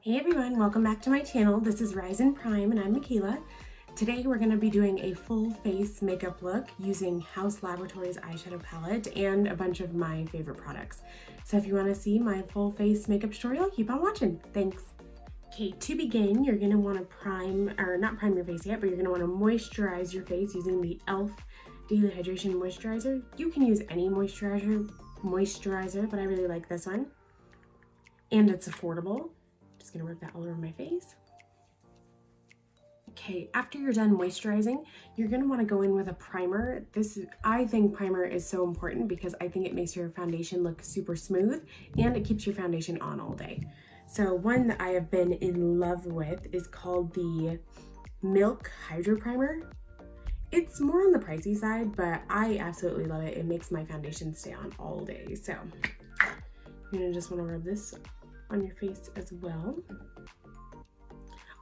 Hey everyone, welcome back to my channel. This is Rise and Prime and I'm Makayla. Today we're going to be doing a full face makeup look using HAUS Laboratories eyeshadow palette and a bunch of my favorite products. So if you want to see my full face makeup tutorial, keep on watching. Thanks. Okay, to begin, you're going to want to not prime your face yet, but you're going to want to moisturize your face using the e.l.f. Daily Hydration Moisturizer. You can use any moisturizer, but I really like this one. And it's affordable. Just gonna rub that all over my face. Okay, after you're done moisturizing, you're gonna wanna go in with a primer. I think primer is so important because I think it makes your foundation look super smooth and it keeps your foundation on all day. So one that I have been in love with is called the Milk Hydro Primer. It's more on the pricey side, but I absolutely love it. It makes my foundation stay on all day. So you're gonna just wanna rub this on your face as well.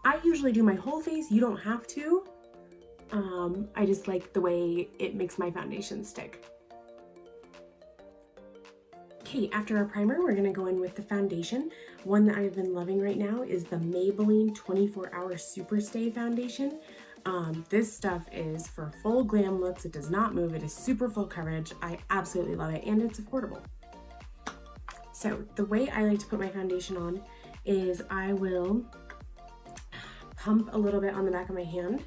I usually do my whole face. You don't have to. I just like the way it makes my foundation stick. Okay, after our primer, we're gonna go in with the foundation. One that I've been loving right now is the Maybelline 24-Hour Superstay Foundation. This stuff is for full glam looks. It does not move. It is super full coverage. I absolutely love it, and it's affordable. So the way I like to put my foundation on is I will pump a little bit on the back of my hand.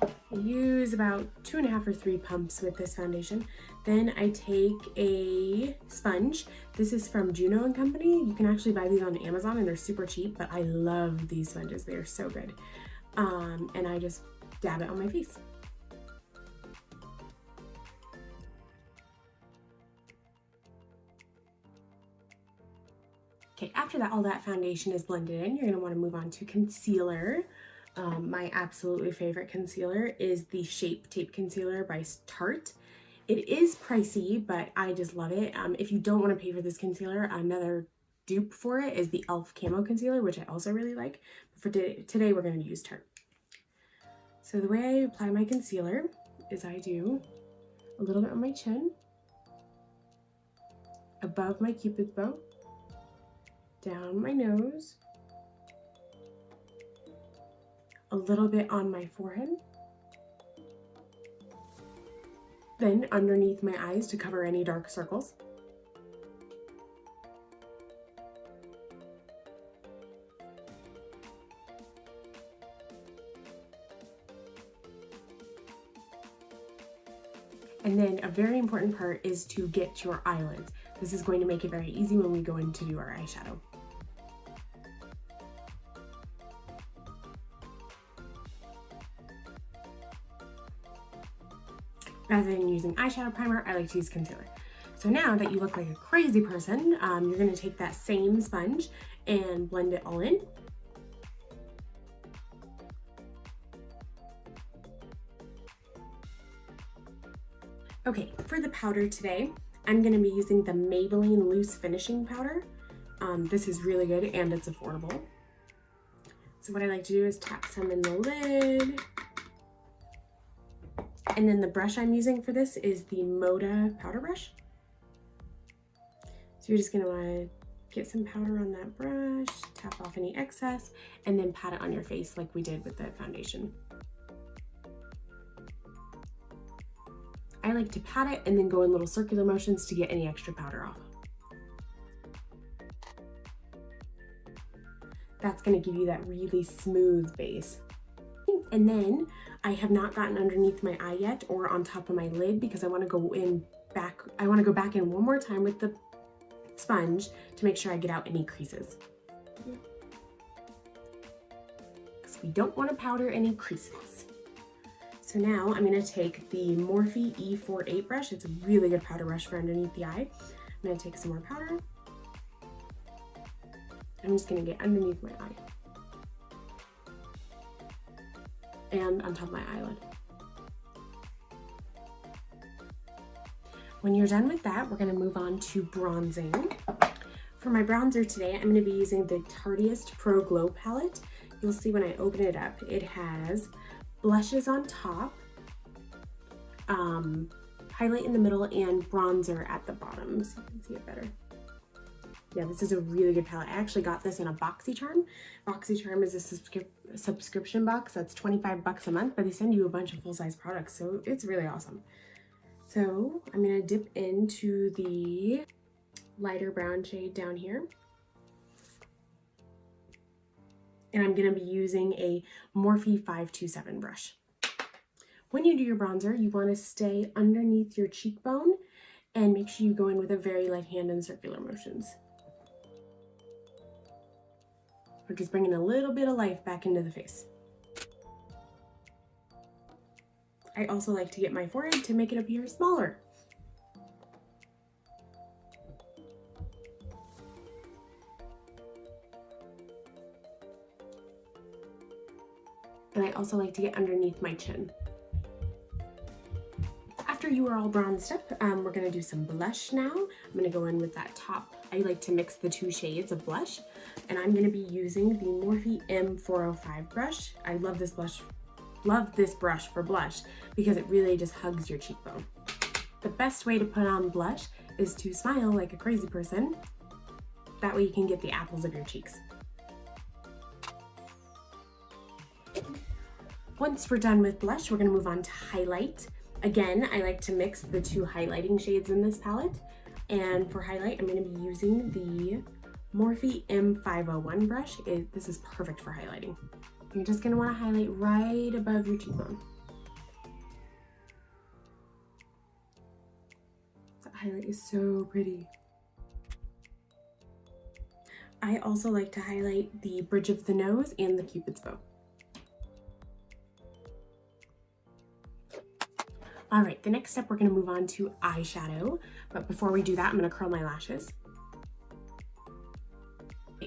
I use about 2.5 or 3 pumps with this foundation. Then I take a sponge. This is from Juno & Company. You can actually buy these on Amazon and they're super cheap, but I love these sponges. They are so good. And I just dab it on my face. Okay, after that, all that foundation is blended in, you're gonna wanna move on to concealer. My absolutely favorite concealer is the Shape Tape Concealer by Tarte. It is pricey, but I just love it. If you don't wanna pay for this concealer, another dupe for it is the e.l.f. Camo Concealer, which I also really like. But for today, we're gonna use Tarte. So the way I apply my concealer is I do a little bit on my chin, above my Cupid's bow, down my nose, a little bit on my forehead, then underneath my eyes to cover any dark circles. And then a very important part is to get your eyelids. This is going to make it very easy when we go in to do our eyeshadow. Rather than using eyeshadow primer, I like to use concealer. So now that you look like a crazy person, you're gonna take that same sponge and blend it all in. Okay, for the powder today, I'm gonna be using the Maybelline Loose Finishing Powder. This is really good and it's affordable. So what I like to do is tap some in the lid. And then the brush I'm using for this is the Moda powder brush. So you're just gonna wanna get some powder on that brush, tap off any excess, and then pat it on your face like we did with the foundation. I like to pat it and then go in little circular motions to get any extra powder off. That's gonna give you that really smooth base. And then I have not gotten underneath my eye yet or on top of my lid because I want to go back in one more time with the sponge to make sure I get out any creases. Because we don't want to powder any creases. So now I'm going to take the Morphe E48 brush. It's a really good powder brush for underneath the eye. I'm going to take some more powder. I'm just going to get underneath my eye. And on top of my eyelid. When you're done with that, we're gonna move on to bronzing. For my bronzer today, I'm gonna be using the Tarte Pro Glow palette. You'll see when I open it up, it has blushes on top, highlight in the middle, and bronzer at the bottom, so you can see it better. Yeah, this is a really good palette. I actually got this in a BoxyCharm. BoxyCharm is a subscription box that's 25 bucks a month, but they send you a bunch of full-size products, so it's really awesome. So I'm gonna dip into the lighter brown shade down here. And I'm gonna be using a Morphe 527 brush. When you do your bronzer, you wanna stay underneath your cheekbone and make sure you go in with a very light hand and circular motions. We're just bringing a little bit of life back into the face. I also like to get my forehead to make it appear smaller. And I also like to get underneath my chin. After you are all bronzed up, we're gonna do some blush now. I'm gonna go in with that Taupe. I like to mix the two shades of blush, and I'm gonna be using the Morphe M405 brush. I love this brush for blush because it really just hugs your cheekbone. The best way to put on blush is to smile like a crazy person. That way you can get the apples of your cheeks. Once we're done with blush, we're gonna move on to highlight. Again, I like to mix the two highlighting shades in this palette. And for highlight, I'm gonna be using the Morphe M501 brush. This is perfect for highlighting. You're just gonna wanna highlight right above your cheekbone. That highlight is so pretty. I also like to highlight the bridge of the nose and the Cupid's bow. All right, the next step, we're gonna move on to eyeshadow. But before we do that, I'm gonna curl my lashes.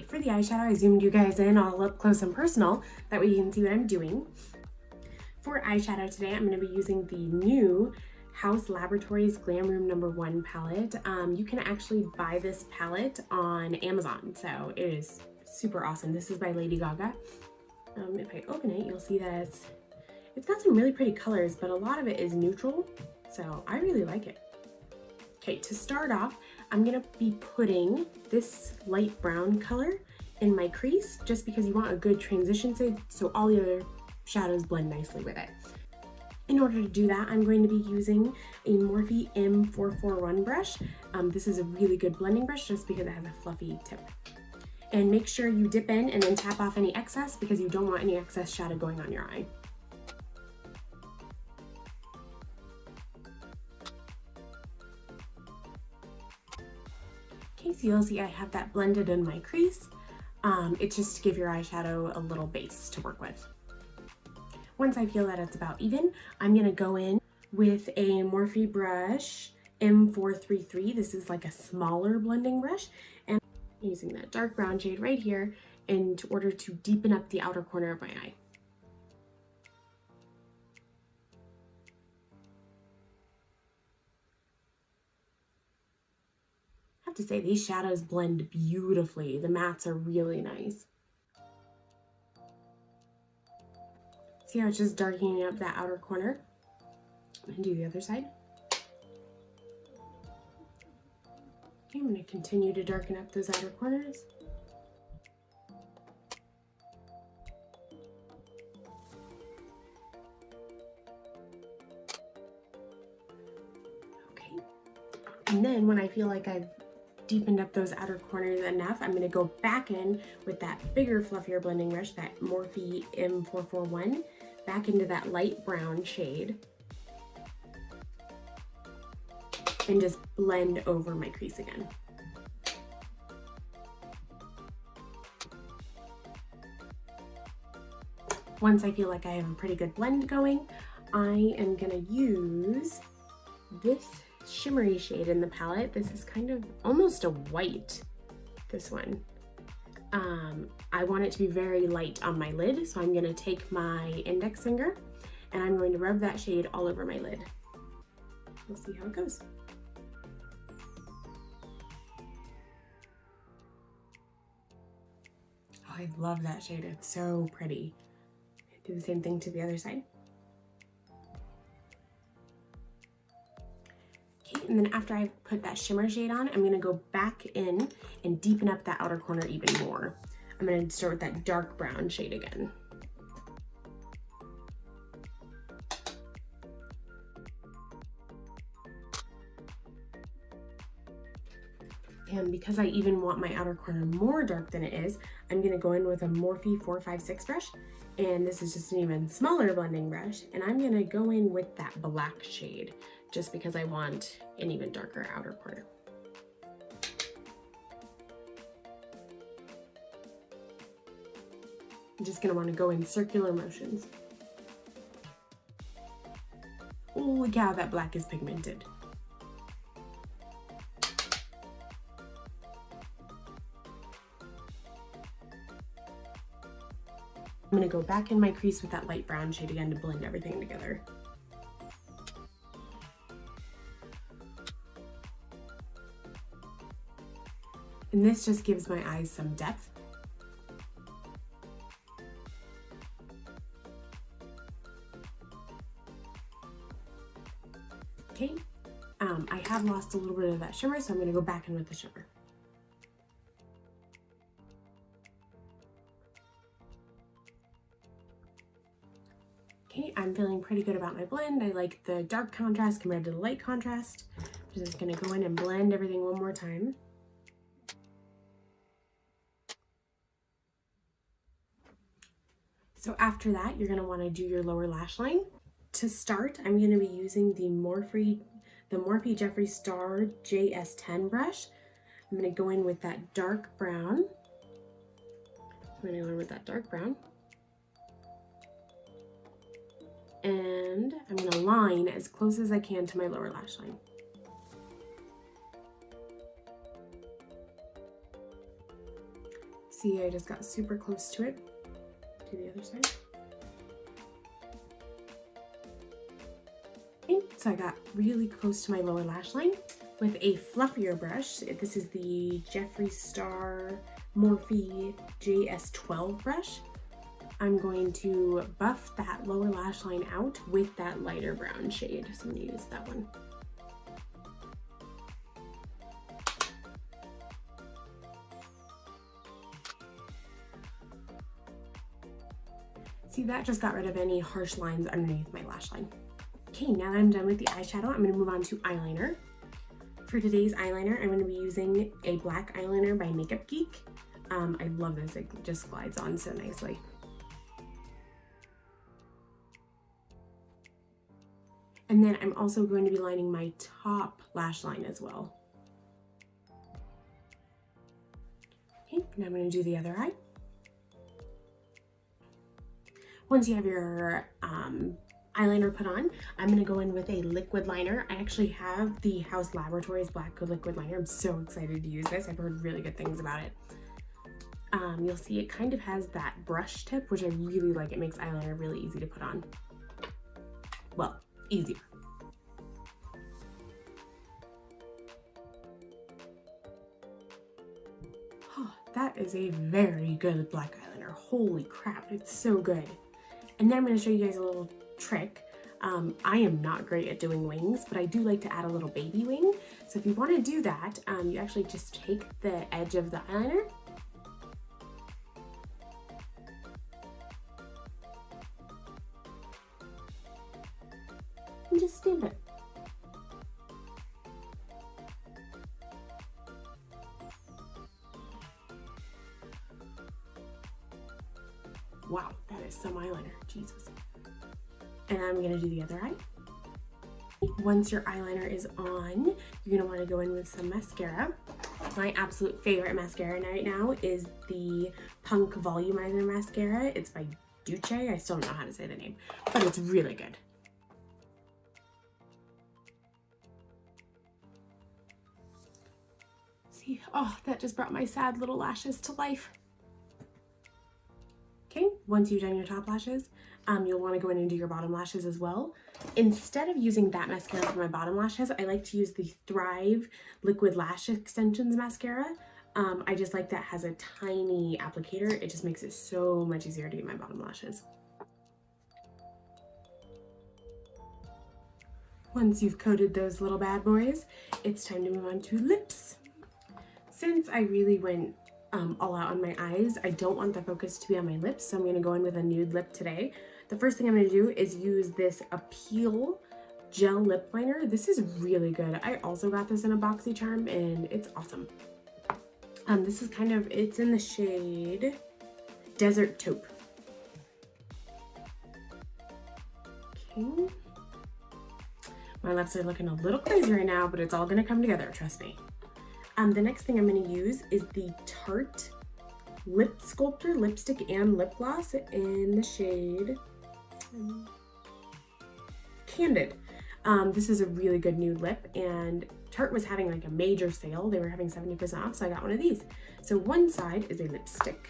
For the eyeshadow, I zoomed you guys in all up close and personal. That way you can see what I'm doing. For eyeshadow today, I'm gonna be using the new HAUS Laboratories Glam Room #1 palette. You can actually buy this palette on Amazon, so it is super awesome. This is by Lady Gaga. If I open it, you'll see that it's got some really pretty colors, but a lot of it is neutral, so I really like it. Okay, to start off, I'm gonna be putting this light brown color in my crease, just because you want a good transition so all the other shadows blend nicely with it. In order to do that, I'm going to be using a Morphe M441 brush. This is a really good blending brush just because it has a fluffy tip. And make sure you dip in and then tap off any excess because you don't want any excess shadow going on your eye. Okay, so you'll see I have that blended in my crease. It's just to give your eyeshadow a little base to work with. Once I feel that it's about even, I'm gonna go in with a Morphe brush M433. This is like a smaller blending brush, and I'm using that dark brown shade right here in order to deepen up the outer corner of my eye. I have to say, these shadows blend beautifully. The mattes are really nice. See how it's just darkening up that outer corner? I'm gonna do the other side. Okay, I'm gonna continue to darken up those outer corners. Okay, and then when I feel like I've deepened up those outer corners enough, I'm gonna go back in with that bigger, fluffier blending brush, that Morphe M441, back into that light brown shade, and just blend over my crease again. Once I feel like I have a pretty good blend going, I am gonna use this shimmery shade in the palette. This is kind of almost a white, this one. I want it to be very light on my lid, so I'm gonna take my index finger and I'm going to rub that shade all over my lid. We'll see how it goes. Oh, I love that shade, it's so pretty. Do the same thing to the other side. Okay, and then after I put that shimmer shade on, I'm gonna go back in and deepen up that outer corner even more. I'm gonna start with that dark brown shade again. And because I even want my outer corner more dark than it is, I'm gonna go in with a Morphe 456 brush. And this is just an even smaller blending brush. And I'm gonna go in with that black shade, just because I want an even darker outer corner. I'm just gonna wanna go in circular motions. Holy cow, that black is pigmented. I'm gonna go back in my crease with that light brown shade again to blend everything together. And this just gives my eyes some depth. Okay, I have lost a little bit of that shimmer, so I'm gonna go back in with the shimmer. Okay, I'm feeling pretty good about my blend. I like the dark contrast compared to the light contrast. I'm just gonna go in and blend everything one more time. So after that, you're gonna wanna do your lower lash line. To start, I'm gonna be using the Morphe Jeffree Star JS10 brush. I'm gonna go in with that dark brown. And I'm gonna line as close as I can to my lower lash line. See, I just got super close to it. To the other side. Okay, so I got really close to my lower lash line with a fluffier brush. This is the Jeffree Star Morphe JS12 brush. I'm going to buff that lower lash line out with that lighter brown shade. So I'm gonna use that one. See, that just got rid of any harsh lines underneath my lash line. Okay, now that I'm done with the eyeshadow, I'm gonna move on to eyeliner. For today's eyeliner, I'm gonna be using a black eyeliner by Geek. I love this, it just glides on so nicely. And then I'm also going to be lining my top lash line as well. Okay, now I'm going to do the other eye. Once you have your eyeliner put on, I'm going to go in with a liquid liner. I actually have the HAUS Laboratories Black Liquid Liner. I'm so excited to use this. I've heard really good things about it. You'll see it kind of has that brush tip, which I really like. It makes eyeliner really easy to put on. Well, easier. Oh, that is a very good black eyeliner. Holy crap, it's so good. And then I'm going to show you guys a little trick. I am not great at doing wings, but I do like to add a little baby wing. So if you want to do that, you actually just take the edge of the eyeliner and just stamp it. Wow, that is some eyeliner, Jesus. And I'm gonna do the other eye. Once your eyeliner is on, you're gonna wanna go in with some mascara. My absolute favorite mascara right now is the Punk Volumizer Mascara. It's by Duce. I still don't know how to say the name, but it's really good. See, oh, that just brought my sad little lashes to life. Okay, once you've done your top lashes, you'll want to go in and do your bottom lashes as well. Instead of using that mascara for my bottom lashes, I like to use the Thrive Liquid Lash Extensions Mascara. I just like that has a tiny applicator. It just makes it so much easier to get my bottom lashes. Once you've coated those little bad boys, it's time to move on to lips. Since I really went all out on my eyes, I don't want the focus to be on my lips, so I'm going to go in with a nude lip today. The first thing I'm going to do is use this Appeal Gel Lip Liner. This is really good. I also got this in a BoxyCharm and it's awesome. This is it's in the shade Desert Taupe. Okay. My lips are looking a little crazy right now, but it's all gonna come together, trust me. The next thing I'm gonna use is the Tarte Lip Sculptor Lipstick and Lip Gloss in the shade Candid. This is a really good nude lip, and Tarte was having like a major sale. They were having 70% off, so I got one of these. So one side is a lipstick.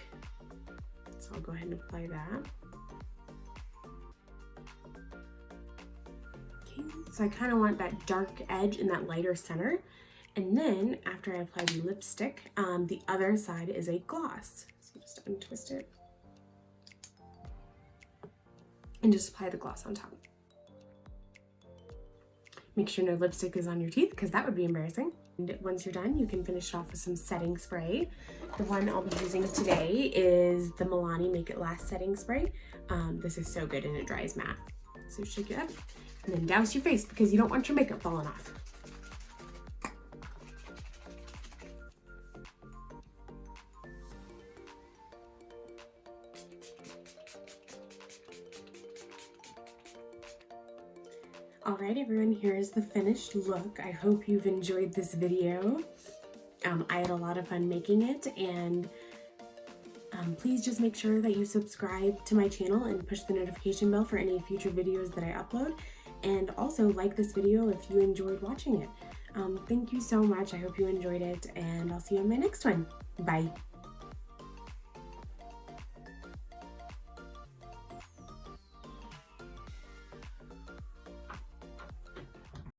So I'll go ahead and apply that. Okay, so I kind of want that dark edge and that lighter center. And then after I apply the lipstick, the other side is a gloss. So just untwist it and just apply the gloss on top. Make sure no lipstick is on your teeth because that would be embarrassing. And once you're done, you can finish it off with some setting spray. The one I'll be using today is the Milani Make It Last setting spray. This is so good and it dries matte. So shake it up and then douse your face because you don't want your makeup falling off. Alright everyone, here's the finished look. I hope you've enjoyed this video. I had a lot of fun making it, and please just make sure that you subscribe to my channel and push the notification bell for any future videos that I upload. And also like this video if you enjoyed watching it. Thank you so much. I hope you enjoyed it, and I'll see you on my next one. Bye.